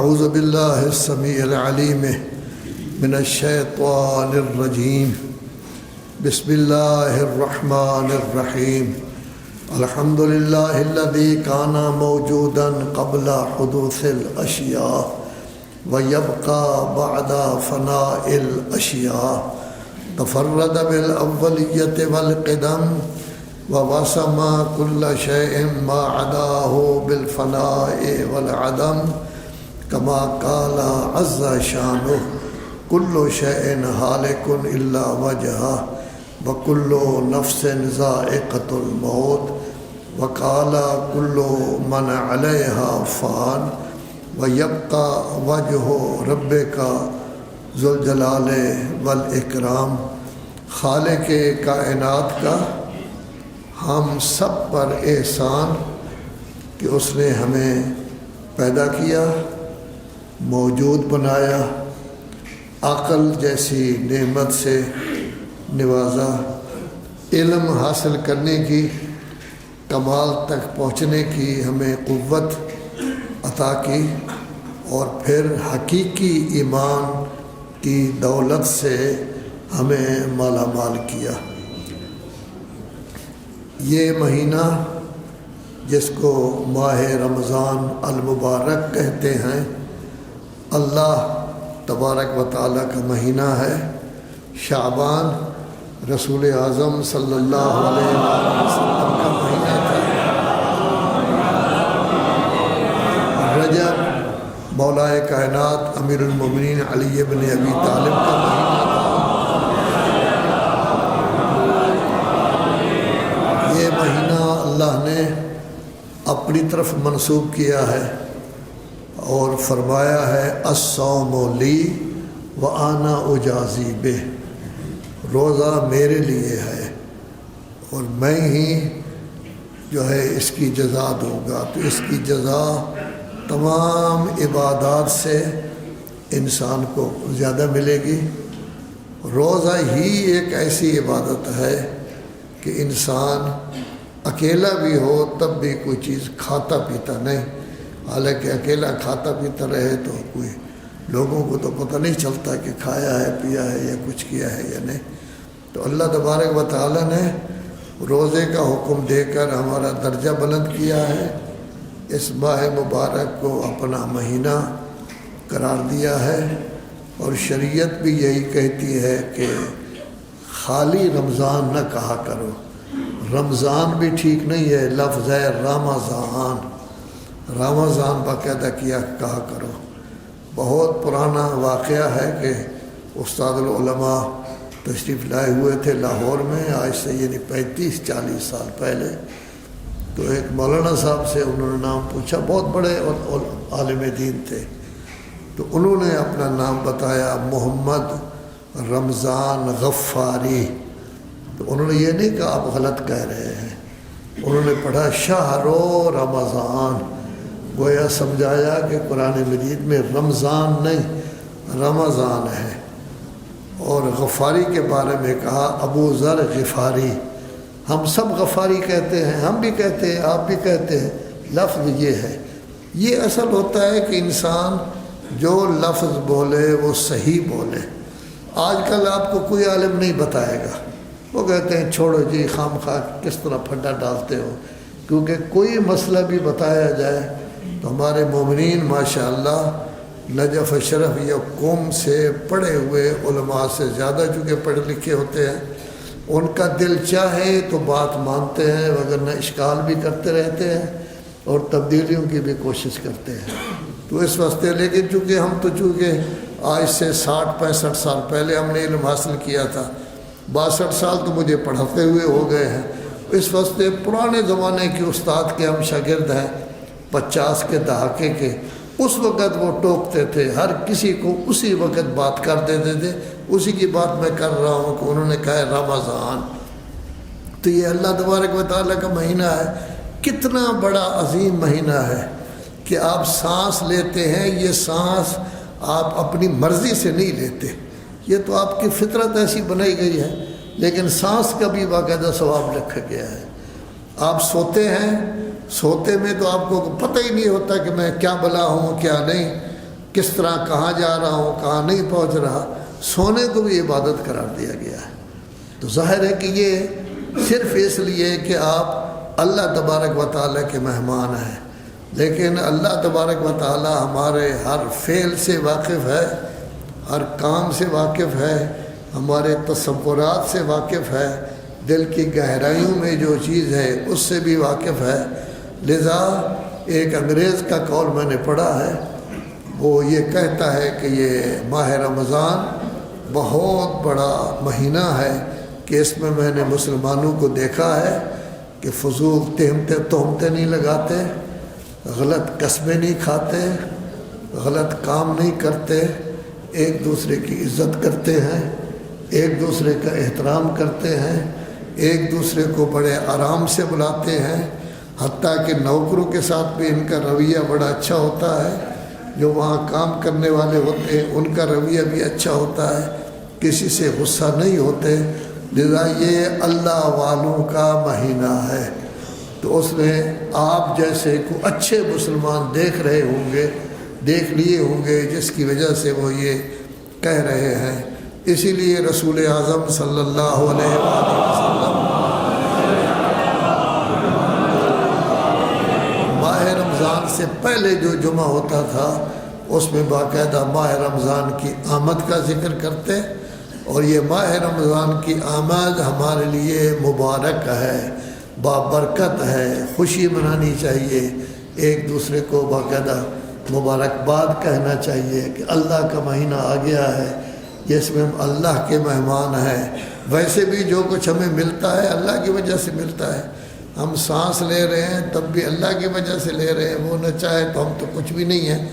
اعوذ باللہ السمیع العلیم من الشیطان الرجیم بسم اللہ الرحمن الرحیم الحمد للہ الذی کان موجودا قبل حدوث الاشیاء ویبقى بعد فناء الاشیاء تفرد بالاولیت والقدم ووسم كل شيء ما عداه بالفناء والعدم كما قال عز شانه كل شيء هالك إلا وجهه وكل نفس ذائقة الموت وقال كل من عليها فان ويبقى وجه ربك ذو الجلال والإكرام. خالق کائنات کا ہم سب پر احسان کہ اس نے ہمیں پیدا کیا، موجود بنایا، عقل جیسی نعمت سے نوازا، علم حاصل کرنے کی، کمال تک پہنچنے کی ہمیں قوت عطا کی، اور پھر حقیقی ایمان کی دولت سے ہمیں مالا مال کیا. یہ مہینہ جس کو ماہ رمضان المبارک کہتے ہیں، اللہ تبارک و تعالیٰ کا مہینہ ہے. شعبان رسول اعظم صلی اللہ علیہ وسلم کا مہینہ تھا. رجب مولائے کائنات امیر المومنین علی بن ابی طالب کا مہینہ تھا. یہ مہینہ اللہ نے اپنی طرف منسوب کیا ہے اور فرمایا ہے الصوم لی وانا اجازی بہ، روزہ میرے لیے ہے اور میں ہی جو ہے اس کی جزا دوں گا. تو اس کی جزا تمام عبادات سے انسان کو زیادہ ملے گی. روزہ ہی ایک ایسی عبادت ہے کہ انسان اکیلا بھی ہو تب بھی کوئی چیز کھاتا پیتا نہیں. حالانکہ اکیلا کھاتا پیتا رہے تو کوئی لوگوں کو تو پتہ نہیں چلتا کہ کھایا ہے پیا ہے یا کچھ کیا ہے یا نہیں. تو اللہ تبارک و تعالیٰ نے روزے کا حکم دے کر ہمارا درجہ بلند کیا ہے. اس ماہ مبارک کو اپنا مہینہ قرار دیا ہے، اور شریعت بھی یہی کہتی ہے کہ خالی رمضان نہ کہا کرو. رمضان بھی ٹھیک نہیں ہے، لفظ ہے رمضان. رمضان باقاعدہ کہا کرو. بہت پرانا واقعہ ہے کہ استاد العلماء تشریف لائے ہوئے تھے لاہور میں، آج سے یعنی 35-40 سال پہلے. تو ایک مولانا صاحب سے انہوں نے نام پوچھا، بہت بڑے عالم دین تھے. تو انہوں نے اپنا نام بتایا، محمد رمضان غفاری. تو انہوں نے یہ نہیں کہا آپ غلط کہہ رہے ہیں، انہوں نے پڑھا شہر رمضان. گویا سمجھایا کہ قرآن مجید میں رمضان نہیں رمضان ہے. اور غفاری کے بارے میں کہا ابو ذر غفاری. ہم سب غفاری کہتے ہیں، ہم بھی کہتے ہیں، آپ بھی کہتے ہیں. لفظ یہ ہے. یہ اصل ہوتا ہے کہ انسان جو لفظ بولے وہ صحیح بولے. آج کل آپ کو کوئی عالم نہیں بتائے گا، وہ کہتے ہیں چھوڑو جی خام خواہ کس طرح پھڈا ڈالتے ہو. کیونکہ کوئی مسئلہ بھی بتایا جائے تو ہمارے مومنین ماشاءاللہ نجف شرف یا قوم سے پڑھے ہوئے علماء سے زیادہ چونکہ پڑھے لکھے ہوتے ہیں، ان کا دل چاہے تو بات مانتے ہیں، وگرنہ اشکال بھی کرتے رہتے ہیں اور تبدیلیوں کی بھی کوشش کرتے ہیں. تو اس واسطے لیکن چونکہ آج سے 60-65 سال پہلے ہم نے علم حاصل کیا تھا، 62 سال تو مجھے پڑھاتے ہوئے ہو گئے ہیں. اس واسطے پرانے زمانے کے استاد کے ہم شاگرد ہیں، 50 کے دہاکے کے. اس وقت وہ ٹوکتے تھے، ہر کسی کو اسی وقت بات کر دیتے تھے. اسی کی بات میں کر رہا ہوں کہ انہوں نے کہا ہے رمضان. تو یہ اللہ تبارک و تعالیٰ کا مہینہ ہے. کتنا بڑا عظیم مہینہ ہے کہ آپ سانس لیتے ہیں، یہ سانس آپ اپنی مرضی سے نہیں لیتے، یہ تو آپ کی فطرت ایسی بنائی گئی ہے. لیکن سانس کا بھی باقاعدہ ثواب رکھا گیا ہے. آپ سوتے ہیں، سوتے میں تو آپ کو پتہ ہی نہیں ہوتا کہ میں کیا بلا ہوں کیا نہیں. کس طرح کہاں جا رہا ہوں کہاں نہیں پہنچ رہا، سونے کو بھی عبادت قرار دیا گیا ہے۔ تو ظاہر ہے کہ یہ صرف اس لیے کہ آپ اللہ تبارک و تعالیٰ کے مہمان ہیں، لیکن اللہ تبارک و تعالیٰ ہمارے ہر فعل سے واقف ہے، ہر کام سے واقف ہے، ہمارے تصورات سے واقف ہے، دل کی گہرائیوں میں جو چیز ہے اس سے بھی واقف ہے۔ لذا ایک انگریز کا قول میں نے پڑھا ہے، وہ یہ کہتا ہے کہ یہ ماہ رمضان بہت بڑا مہینہ ہے کہ اس میں نے مسلمانوں کو دیکھا ہے کہ فضول تہمتیں نہیں لگاتے، غلط قسمیں نہیں کھاتے، غلط کام نہیں کرتے، ایک دوسرے کی عزت کرتے ہیں، ایک دوسرے کا احترام کرتے ہیں، ایک دوسرے کو بڑے آرام سے بلاتے ہیں، حتیٰ کہ نوکروں کے ساتھ بھی ان کا رویہ بڑا اچھا ہوتا ہے، جو وہاں کام کرنے والے ہوتے ہیں ان کا رویہ بھی اچھا ہوتا ہے، کسی سے غصہ نہیں ہوتے۔ لذا یہ اللہ والوں کا مہینہ ہے۔ تو اس میں آپ جیسے کو اچھے مسلمان دیکھ رہے ہوں گے، دیکھ لیے ہوں گے، جس کی وجہ سے وہ یہ کہہ رہے ہیں۔ اسی لیے رسول اعظم صلی اللہ علیہ وآلہ وسلم ماہ رمضان سے پہلے جو جمعہ ہوتا تھا اس میں باقاعدہ ماہ رمضان کی آمد کا ذکر کرتے، اور یہ ماہ رمضان کی آمد ہمارے لیے مبارک ہے، بابرکت ہے، خوشی منانی چاہیے، ایک دوسرے کو باقاعدہ مبارکباد کہنا چاہیے کہ اللہ کا مہینہ آ گیا ہے جس میں ہم اللہ کے مہمان ہیں۔ ویسے بھی جو کچھ ہمیں ملتا ہے اللہ کی وجہ سے ملتا ہے، ہم سانس لے رہے ہیں تب بھی اللہ کی وجہ سے لے رہے ہیں، وہ نہ چاہے تو ہم تو کچھ بھی نہیں ہیں۔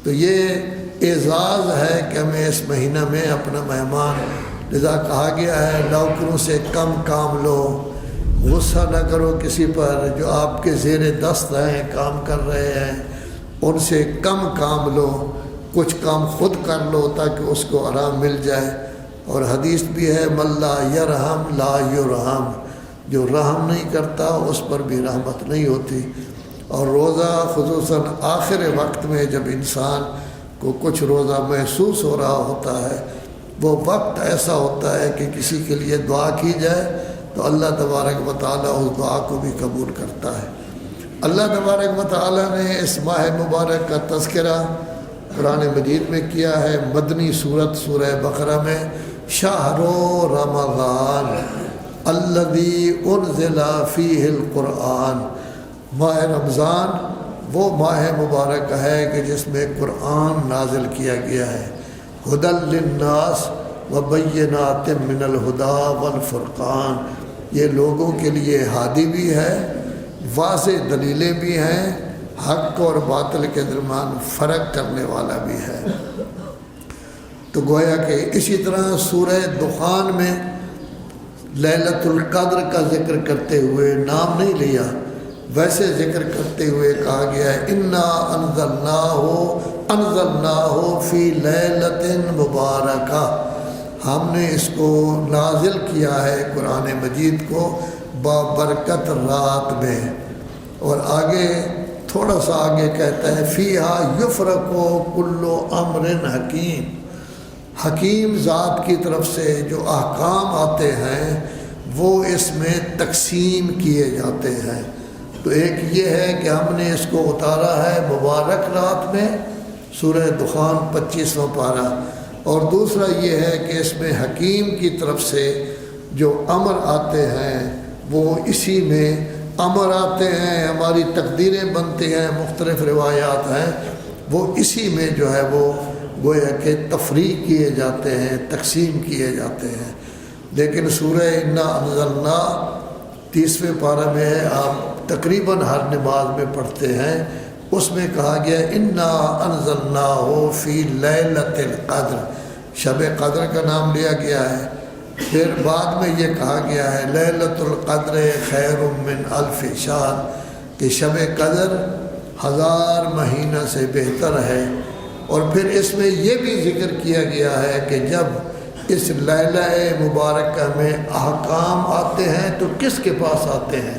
تو یہ اعزاز ہے کہ ہمیں اس مہینہ میں اپنا مہمان، لذا کہا گیا ہے نوکروں سے کم کام لو، غصہ نہ کرو کسی پر، جو آپ کے زیر دست ہیں کام کر رہے ہیں ان سے کم کام لو، کچھ کام خود کر لو تاکہ اس کو آرام مل جائے۔ اور حدیث بھی ہے من لا یرحم لا یرحم، جو رحم نہیں کرتا اس پر بھی رحمت نہیں ہوتی۔ اور روزہ خصوصاً آخر وقت میں جب انسان کو کچھ روزہ محسوس ہو رہا ہوتا ہے، وہ وقت ایسا ہوتا ہے کہ کسی کے لیے دعا کی جائے تو اللہ تبارک و تعالیٰ اس دعا کو بھی قبول کرتا ہے۔ اللہ تبارک و تعالیٰ نے اس ماہ مبارک کا تذکرہ قرآن مجید میں کیا ہے، مدنی سورت سورہ بقرہ میں، شہر رمضان الذی انزل فیہ القرآن، ماہ رمضان وہ ماہ مبارک ہے کہ جس میں قرآن نازل کیا گیا ہے، ہدی للناس وبینات من الہدی والفرقان، یہ لوگوں کے لیے ہادی بھی ہے، واضح دلیلیں بھی ہیں، حق اور باطل کے درمیان فرق کرنے والا بھی ہے۔ تو گویا کہ اسی طرح سورہ دخان میں لیلۃ القدر کا ذکر کرتے ہوئے نام نہیں لیا، ویسے ذکر کرتے ہوئے کہا گیا ہے انا انزلناہ فی لیلۃ مبارکہ، ہم نے اس کو نازل کیا ہے قرآن مجید کو بابرکت رات میں۔ اور آگے تھوڑا سا آگے کہتا ہے فیہا یفرق کل امر حکیم، حکیم ذات کی طرف سے جو احکام آتے ہیں وہ اس میں تقسیم کیے جاتے ہیں۔ تو ایک یہ ہے کہ ہم نے اس کو اتارا ہے مبارک رات میں، سورہ دخان 25واں پارہ، اور دوسرا یہ ہے کہ اس میں حکیم کی طرف سے جو امر آتے ہیں وہ اسی میں امر آتے ہیں، ہماری تقدیریں بنتی ہیں، مختلف روایات ہیں، وہ اسی میں جو ہے وہ گویا کہ تفریق کیے جاتے ہیں، تقسیم کیے جاتے ہیں۔ لیکن سورہ انا انزلنا 30ویں پارہ میں ہے، آپ تقریباً ہر نماز میں پڑھتے ہیں، اس میں کہا گیا انا انزلناہ فی لیلۃ القدر، شب قدر کا نام لیا گیا ہے۔ پھر بعد میں یہ کہا گیا ہے لیلۃ القدر خیر من الف شہر، کہ شب قدر 1000 مہینہ سے بہتر ہے۔ اور پھر اس میں یہ بھی ذکر کیا گیا ہے کہ جب اس لیلہ مبارکہ میں احکام آتے ہیں تو کس کے پاس آتے ہیں؟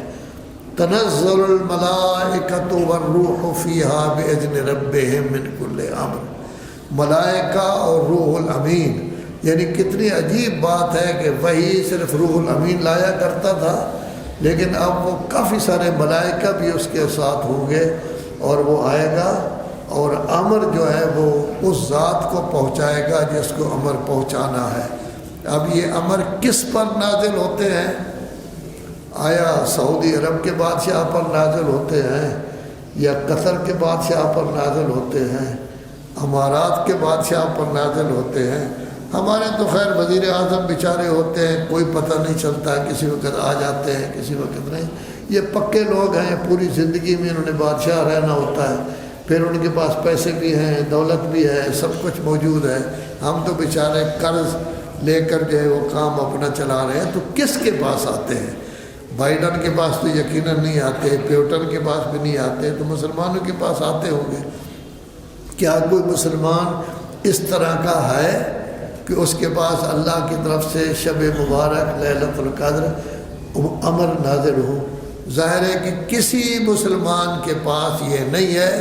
تنزل الملائکۃ والروح فیہا باذن ربہم من کل امر، ملائکہ اور روح الامین، یعنی کتنی عجیب بات ہے کہ وہی صرف روح الامین لایا کرتا تھا، لیکن اب وہ کافی سارے ملائکہ بھی اس کے ساتھ ہوں گے اور وہ آئے گا اور امر جو ہے وہ اس ذات کو پہنچائے گا جس کو امر پہنچانا ہے۔ اب یہ امر کس پر نازل ہوتے ہیں؟ آیا سعودی عرب کے بادشاہ پر نازل ہوتے ہیں یا قطر کے بادشاہ پر نازل ہوتے ہیں، امارات کے بادشاہ پر نازل ہوتے ہیں؟ ہمارے تو خیر وزیر اعظم بیچارے ہوتے ہیں، کوئی پتہ نہیں چلتا، کسی وقت آ جاتے ہیں کسی وقت نہیں۔ یہ پکے لوگ ہیں، پوری زندگی میں انہوں نے بادشاہ رہنا ہوتا ہے، پھر ان کے پاس پیسے بھی ہیں، دولت بھی ہے، سب کچھ موجود ہے۔ ہم تو بیچارے قرض لے کر جو ہے وہ کام اپنا چلا رہے ہیں، تو کس کے پاس آتے ہیں؟ بائیڈن کے پاس تو یقیناً نہیں آتے، پیوٹن کے پاس بھی نہیں آتے، تو مسلمانوں کے پاس آتے ہوں گے۔ کیا کوئی مسلمان اس طرح کا ہے کہ اس کے پاس اللہ کی طرف سے شب مبارک لیلۃ القدر امر نازل ہو؟ ظاہر ہے کہ کسی مسلمان کے پاس یہ نہیں ہے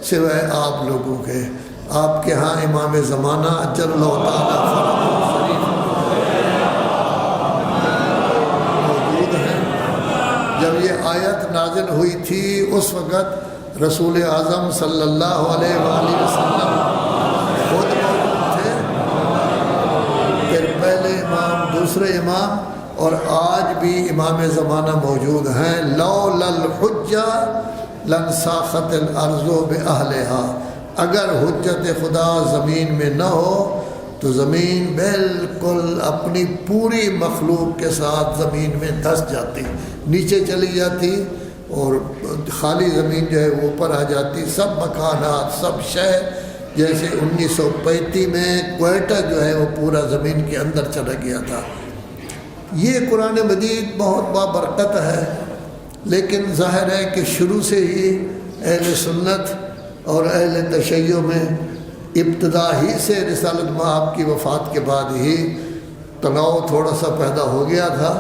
سوائے آپ لوگوں کے۔ آپ کے ہاں امام زمانہ اجل اللہ تعالیٰ فرمانہ شریف موجود ہیں۔ جب یہ آیت نازل ہوئی تھی اس وقت رسول اعظم صلی اللہ علیہ وآلہ وسلم خود موجود تھے، پھر پہلے امام، دوسرے امام، اور آج بھی امام زمانہ موجود ہیں۔ لولا الحجہ لانساخت الارض باہلہا، اگر حجت خدا زمین میں نہ ہو تو زمین بالکل اپنی پوری مخلوق کے ساتھ زمین میں دھس جاتی، نیچے چلی جاتی، اور خالی زمین جو ہے وہ اوپر آ جاتی۔ سب مکانات، سب شہر، جیسے 1935 میں کوئٹہ جو ہے وہ پورا زمین کے اندر چلا گیا تھا۔ یہ قرآن مجید بہت بابرکت ہے، لیکن ظاہر ہے کہ شروع سے ہی اہل سنت اور اہل تشیع میں ابتدا ہی سے رسالت مآب کی وفات کے بعد ہی تناؤ تھوڑا سا پیدا ہو گیا تھا،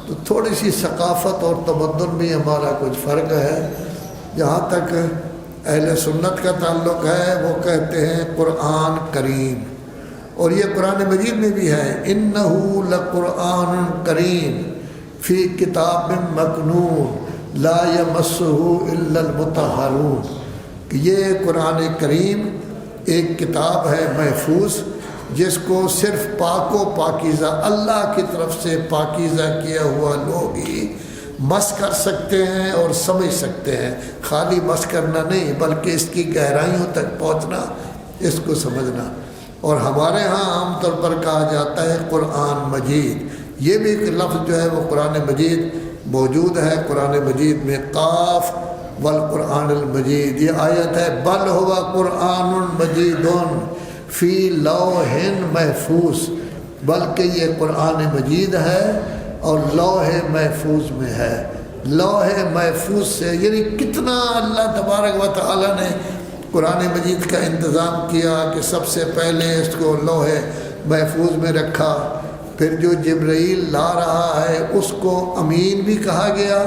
تو تھوڑی سی ثقافت اور تمدن بھی ہمارا کچھ فرق ہے۔ جہاں تک اہل سنت کا تعلق ہے وہ کہتے ہیں قرآن کریم، اور یہ قرآن مجید میں بھی ہے، انہو لقرآن کریم فی کتاب مکنون لا یمسہ الا المطہرون، کہ یہ قرآن کریم ایک کتاب ہے محفوظ جس کو صرف پاک و پاکیزہ اللہ کی طرف سے پاکیزہ کیا ہوا لوگ ہی مس کر سکتے ہیں اور سمجھ سکتے ہیں۔ خالی مس کرنا نہیں بلکہ اس کی گہرائیوں تک پہنچنا، اس کو سمجھنا۔ اور ہمارے ہاں عام طور پر کہا جاتا ہے قرآن مجید، یہ بھی ایک لفظ جو ہے وہ قرآن مجید موجود ہے۔ قرآن مجید میں قاف والقرآن المجید، یہ آیت ہے بل ہوا قرآن مجید فی لوح محفوظ، بلکہ یہ قرآن مجید ہے اور لوح محفوظ میں ہے۔ لوح محفوظ سے یعنی کتنا اللہ تبارک و تعالی نے قرآن مجید کا انتظام کیا کہ سب سے پہلے اس کو لوح محفوظ میں رکھا، پھر جو جبرائیل لا رہا ہے اس کو امین بھی کہا گیا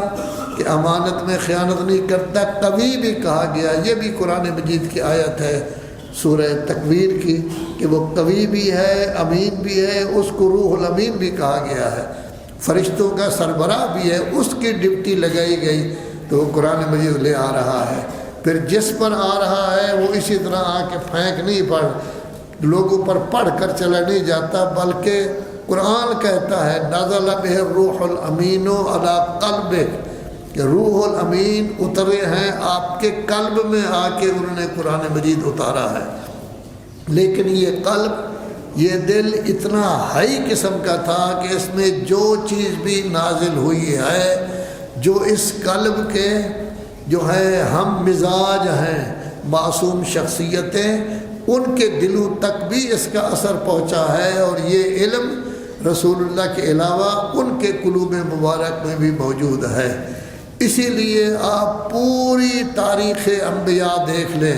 کہ امانت میں خیانت نہیں کرتا، قوی بھی کہا گیا۔ یہ بھی قرآن مجید کی آیت ہے سورہ تکویر کی کہ وہ قوی بھی ہے، امین بھی ہے، اس کو روح الامین بھی کہا گیا ہے، فرشتوں کا سربراہ بھی ہے، اس کی ڈیوٹی لگائی گئی، تو وہ قرآن مجید لے آ رہا ہے۔ پھر جس پر آ رہا ہے وہ اسی طرح آ کے پھینک نہیں پڑ لوگوں پر پڑھ کر چلا نہیں جاتا، بلکہ قرآن کہتا ہے نزل بہ الروح الامین علی قلبک، کہ روح الامین اترے ہیں آپ کے قلب میں، آ کے انہوں نے قرآن مجید اتارا ہے۔ لیکن یہ قلب، یہ دل اتنا ہائی قسم کا تھا کہ اس میں جو چیز بھی نازل ہوئی ہے، جو اس قلب کے جو ہے ہم مزاج ہیں، معصوم شخصیتیں، ان کے دلوں تک بھی اس کا اثر پہنچا ہے، اور یہ علم رسول اللہ کے علاوہ ان کے قلوب مبارک میں بھی موجود ہے۔ اسی لیے آپ پوری تاریخ انبیاء دیکھ لیں،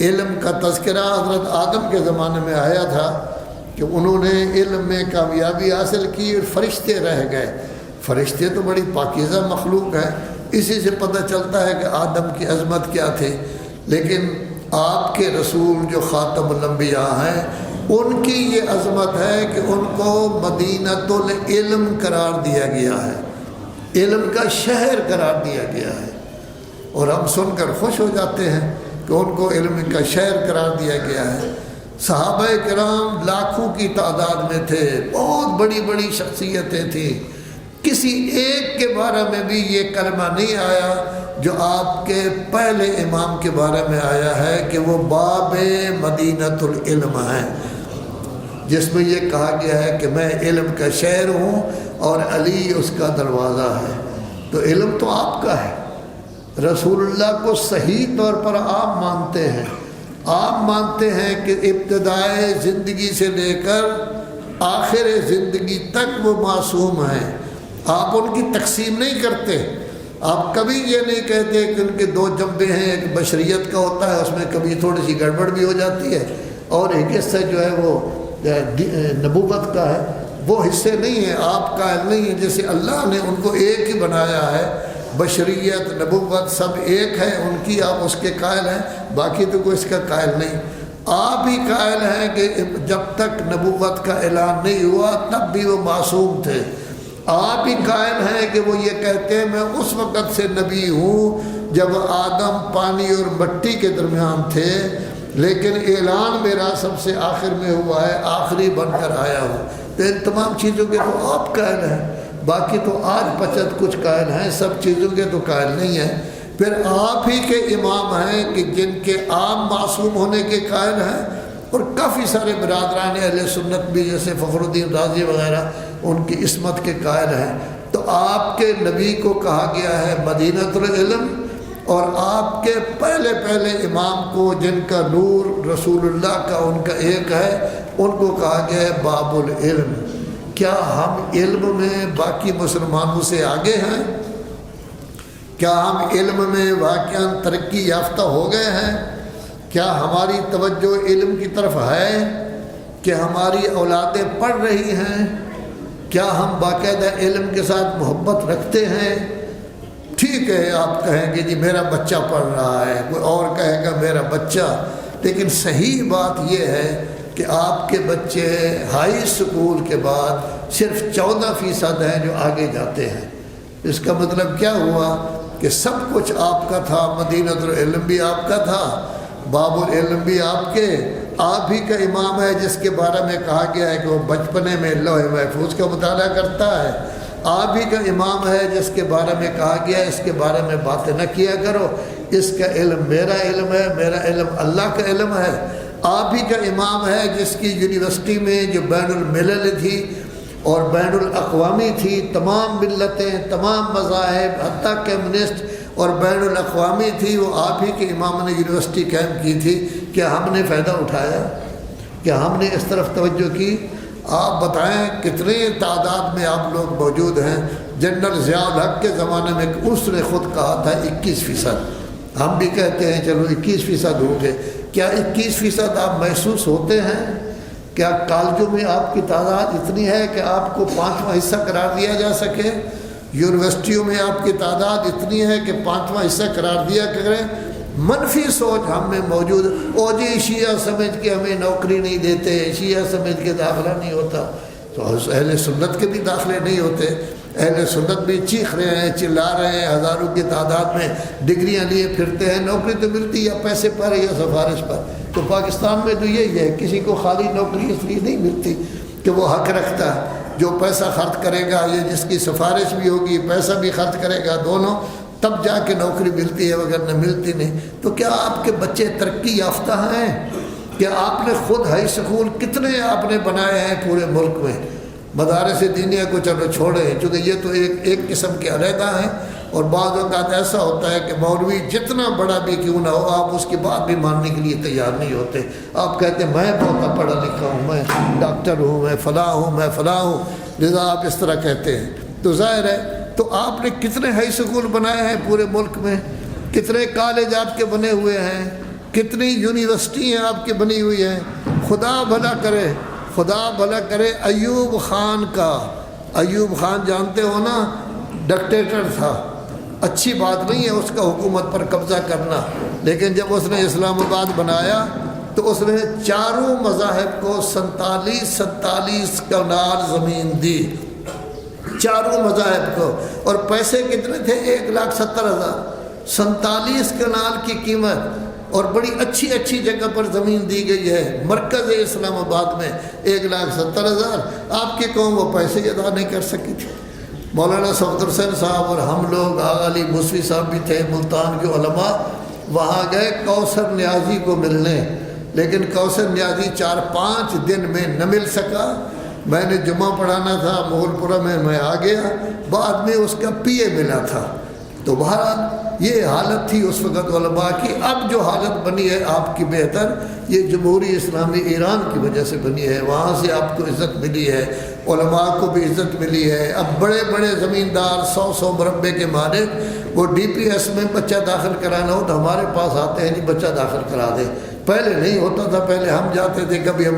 علم کا تذکرہ حضرت آدم کے زمانے میں آیا تھا کہ انہوں نے علم میں کامیابی حاصل کی اور فرشتے رہ گئے۔ فرشتے تو بڑی پاکیزہ مخلوق ہے، اسی سے پتہ چلتا ہے کہ آدم کی عظمت کیا تھی۔ لیکن آپ کے رسول جو خاتم الانبیاء ہیں ان کی یہ عظمت ہے کہ ان کو مدینۃ العلم قرار دیا گیا ہے، علم کا شہر قرار دیا گیا ہے، اور ہم سن کر خوش ہو جاتے ہیں کہ ان کو علم کا شہر قرار دیا گیا ہے۔ صحابہ کرام لاکھوں کی تعداد میں تھے، بہت بڑی بڑی شخصیتیں تھیں، کسی ایک کے بارے میں بھی یہ کلمہ نہیں آیا جو آپ کے پہلے امام کے بارے میں آیا ہے کہ وہ باب مدینۃ العلم ہے، جس میں یہ کہا گیا ہے کہ میں علم کا شہر ہوں اور علی اس کا دروازہ ہے۔ تو علم تو آپ کا ہے، رسول اللہ کو صحیح طور پر آپ مانتے ہیں، آپ مانتے ہیں کہ ابتدائے زندگی سے لے کر آخر زندگی تک وہ معصوم ہیں، آپ ان کی تقسیم نہیں کرتے، آپ کبھی یہ نہیں کہتے کہ ان کے دو جنبے ہیں، ایک بشریت کا ہوتا ہے اس میں کبھی تھوڑی سی گڑبڑ بھی ہو جاتی ہے، اور ایک حصہ جو ہے وہ نبوت کا ہے، وہ حصے نہیں ہیں، آپ قائل نہیں ہیں۔ جیسے اللہ نے ان کو ایک ہی بنایا ہے، بشریت نبوت سب ایک ہے، ان کی آپ اس کے قائل ہیں، باقی تو کوئی اس کا قائل نہیں۔ آپ ہی قائل ہیں کہ جب تک نبوت کا اعلان نہیں ہوا تب بھی وہ معصوم تھے، آپ ہی قائل ہیں کہ وہ یہ کہتے ہیں میں اس وقت سے نبی ہوں جب آدم پانی اور مٹی کے درمیان تھے، لیکن اعلان میرا سب سے آخر میں ہوا ہے، آخری بن کر آیا ہوں۔ تو ان تمام چیزوں کے تو آپ قائل ہیں، باقی تو آج بچت کچھ قائل ہیں، سب چیزوں کے تو قائل نہیں ہیں۔ پھر آپ ہی کے امام ہیں کہ جن کے عام معصوم ہونے کے قائل ہیں، اور کافی سارے برادران اہل سنت بھی جیسے فخر الدین رازی وغیرہ ان کی عصمت کے قائل ہیں۔ تو آپ کے نبی کو کہا گیا ہے مدینۃ العلم، اور آپ کے پہلے امام کو جن کا نور رسول اللہ کا ان کا ایک ہے، ان کو کہا گیا ہے باب العلم۔ کیا ہم علم میں باقی مسلمانوں سے آگے ہیں؟ کیا ہم علم میں واقعاً ترقی یافتہ ہو گئے ہیں؟ کیا ہماری توجہ علم کی طرف ہے کہ ہماری اولادیں پڑھ رہی ہیں؟ کیا ہم باقاعدہ علم کے ساتھ محبت رکھتے ہیں؟ ٹھیک ہے آپ کہیں گے جی میرا بچہ پڑھ رہا ہے، کوئی اور کہے گا میرا بچہ، لیکن صحیح بات یہ ہے کہ آپ کے بچے ہائی اسکول کے بعد صرف 14% ہیں جو آگے جاتے ہیں۔ اس کا مطلب کیا ہوا کہ سب کچھ آپ کا تھا، مدینۃ العلم بھی آپ کا تھا، باب العلم بھی آپ ہی کا امام ہے جس کے بارے میں کہا گیا ہے کہ وہ بچپنے میں لوح محفوظ کا مطالعہ کرتا ہے، آپ ہی کا امام ہے جس کے بارے میں کہا گیا ہے اس کے بارے میں باتیں نہ کیا کرو، اس کا علم میرا علم ہے، میرا علم اللہ کا علم ہے، آپ ہی کا امام ہے جس کی یونیورسٹی میں جو بین الملل تھی اور بین الاقوامی تھی، تمام ملتیں، تمام مذاہب، حتیٰ کمیونسٹ اور بین الاقوامی تھی، وہ آپ ہی کے امام نے یونیورسٹی قائم کی تھی۔ کیا ہم نے فائدہ اٹھایا؟ کیا ہم نے اس طرف توجہ کی؟ آپ بتائیں کتنے تعداد میں آپ لوگ موجود ہیں؟ جنرل ضیاء الحق کے زمانے میں اس نے خود کہا تھا 21%، ہم بھی کہتے ہیں چلو 21% ہو گئے۔ کیا 21% آپ محسوس ہوتے ہیں؟ کیا کالجوں میں آپ کی تعداد اتنی ہے کہ آپ کو 5واں حصہ قرار دیا جا سکے؟ یونیورسٹیوں میں آپ کی تعداد اتنی ہے کہ 5واں حصہ قرار دیا کریں؟ منفی سوچ ہم میں موجود، او جی شیعہ سمجھ کے ہمیں نوکری نہیں دیتے، شیعہ سمجھ کے داخلہ نہیں ہوتا، تو اہل سنت کے بھی داخلے نہیں ہوتے۔ اہل سنت بھی چیخ رہے ہیں، چلا رہے ہیں، ہزاروں کی تعداد میں ڈگریاں لیے پھرتے ہیں، نوکری تو ملتی یا پیسے پر یا سفارش پر۔ تو پاکستان میں تو یہی ہے، کسی کو خالی نوکری اس لیے نہیں ملتی کہ وہ حق رکھتا ہے، جو پیسہ خرچ کرے گا یا جس کی سفارش بھی ہوگی پیسہ بھی خرچ کرے گا، دونوں تب جا کے نوکری ملتی ہے، وغیرہ ملتی نہیں۔ تو کیا آپ کے بچے ترقی یافتہ ہیں؟ کیا آپ نے خود ہائی اسکول کتنے آپ نے بنائے ہیں پورے ملک میں؟ مدارس دینیہ کو چلو چھوڑیں، چونکہ یہ تو ایک قسم کے علیحدہ ہیں، اور بعض اوقات ایسا ہوتا ہے کہ مولوی جتنا بڑا بھی کیوں نہ ہو آپ اس کی بات بھی ماننے کے لیے تیار نہیں ہوتے۔ آپ کہتے ہیں میں بہت پڑھا لکھا ہوں، میں ڈاکٹر ہوں، میں فلاں ہوں، میں فلاں ہوں، لذا آپ اس طرح کہتے ہیں۔ تو ظاہر ہے، تو آپ نے کتنے ہائی اسکول بنائے ہیں پورے ملک میں؟ کتنے کالج آپ کے بنے ہوئے ہیں؟ کتنی یونیورسٹیاں آپ کی بنی ہوئی ہیں؟ خدا بھلا کرے، خدا بھلا کرے ایوب خان کا۔ ایوب خان جانتے ہو نا، ڈکٹیٹر تھا، اچھی بات نہیں ہے اس کا حکومت پر قبضہ کرنا، لیکن جب اس نے اسلام آباد بنایا تو اس نے چاروں مذاہب کو 47 کنال زمین دی، چاروں مذاہب کو، اور پیسے کتنے تھے؟ 1,70,000، 47 کنال کی قیمت، اور بڑی اچھی اچھی جگہ پر زمین دی گئی ہے، مرکز اسلام آباد میں 1,70,000۔ آپ کی قوم وہ پیسے ادا نہیں کر سکی تھی۔ مولانا صفدر حسین صاحب اور ہم لوگ، آغا علی موسوی صاحب بھی تھے، ملتان کے علماء، وہاں گئے کوثر نیازی کو ملنے، لیکن کوثر نیازی 4-5 دن میں نہ مل سکا۔ میں نے جمعہ پڑھانا تھا مغل پورہ میں آ گیا، بعد میں اس کا پی اے ملا تھا۔ تو بہرحال یہ حالت تھی اس وقت علماء کی۔ اب جو حالت بنی ہے آپ کی بہتر، یہ جمہوری اسلامی ایران کی وجہ سے بنی ہے، وہاں سے آپ کو عزت ملی ہے، علماء کو بھی عزت ملی ہے۔ اب بڑے بڑے زمیندار 100 مربے کے مالک، وہ ڈی پی ایس میں بچہ داخل کرانا ہو تو ہمارے پاس آتے ہیں، نہیں بچہ داخل کرا دے۔ پہلے نہیں ہوتا تھا، پہلے ہم جاتے تھے، کبھی ہم